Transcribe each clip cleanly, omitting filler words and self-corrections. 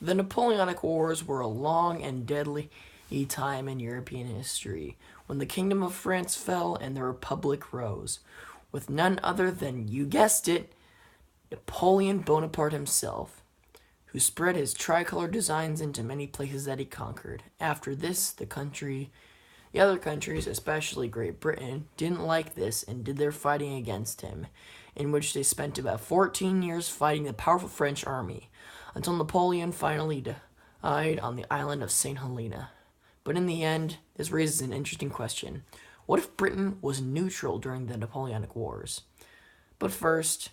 The Napoleonic Wars were a long and deadly time in European history, when the Kingdom of France fell and the Republic rose, with none other than, you guessed it, Napoleon Bonaparte himself, who spread his tricolor designs into many places that he conquered. After this, the other countries, especially Great Britain, didn't like this and did their fighting against him, in which they spent about 14 years fighting the powerful French army, until Napoleon finally died on the island of St. Helena. But in the end, this raises an interesting question. What if Britain was neutral during the Napoleonic Wars? But first,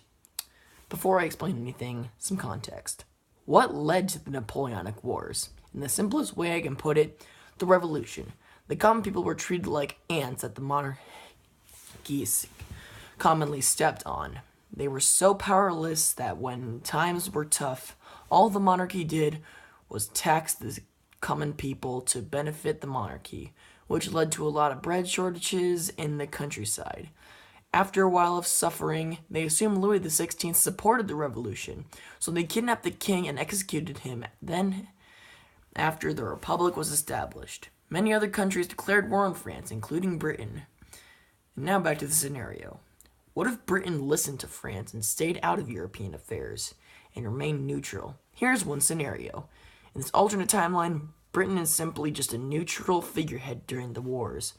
before I explain anything, some context. What led to the Napoleonic Wars? In the simplest way I can put it, the revolution. The common people were treated like ants that the monarchies commonly stepped on. They were so powerless that when times were tough, all the monarchy did was tax the common people to benefit the monarchy, which led to a lot of bread shortages in the countryside. After a while of suffering, they assumed Louis XVI supported the revolution, so they kidnapped the king and executed him. Then, after the Republic was established, many other countries declared war on France, including Britain. And now back to the scenario. What if Britain listened to France and stayed out of European affairs and remained neutral? Here's one scenario. In this alternate timeline, Britain is simply just a neutral figurehead during the wars.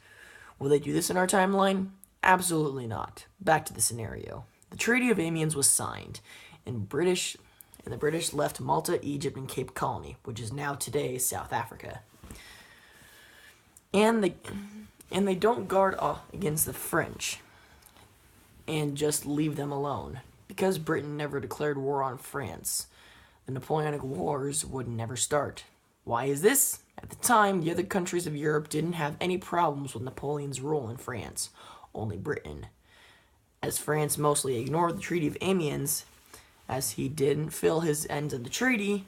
Will they do this in our timeline? Absolutely not. Back to the scenario. The Treaty of Amiens was signed, and the British left Malta, Egypt, and Cape Colony, which is now today South Africa. And they don't guard against the French and just leave them alone. Because Britain never declared war on France, the Napoleonic Wars would never start. Why is this? At the time, the other countries of Europe didn't have any problems with Napoleon's rule in France, only Britain. As France mostly ignored the Treaty of Amiens, as he didn't fill his end of the treaty,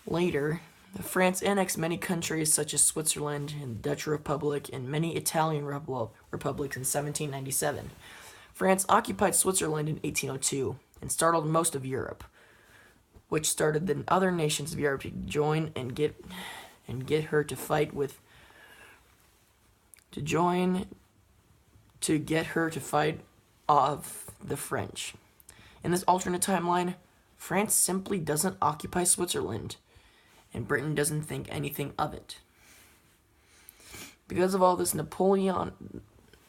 later, France annexed many countries such as Switzerland and the Dutch Republic and many Italian republics in 1797. France occupied Switzerland in 1802 and startled most of Europe, which started the other nations of Europe to join and get her to fight off the French. In this alternate timeline, France simply doesn't occupy Switzerland, and Britain doesn't think anything of it. Because of all this, the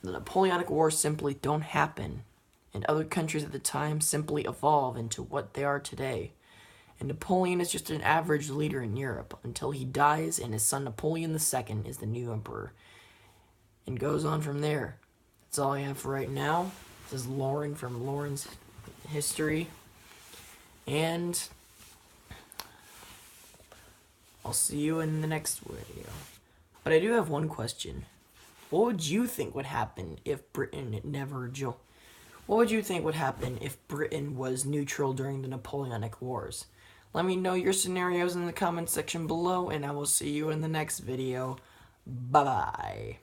Napoleonic Wars simply don't happen, and other countries at the time simply evolve into what they are today. And Napoleon is just an average leader in Europe until he dies and his son Napoleon II is the new emperor. And goes on from there. That's all I have for right now. This is Lauren from Lauren's History. And I'll see you in the next video. But I do have one question. What would you think would happen if Britain never joined? What would you think would happen if Britain was neutral during the Napoleonic Wars? Let me know your scenarios in the comment section below, and I will see you in the next video. Bye-bye.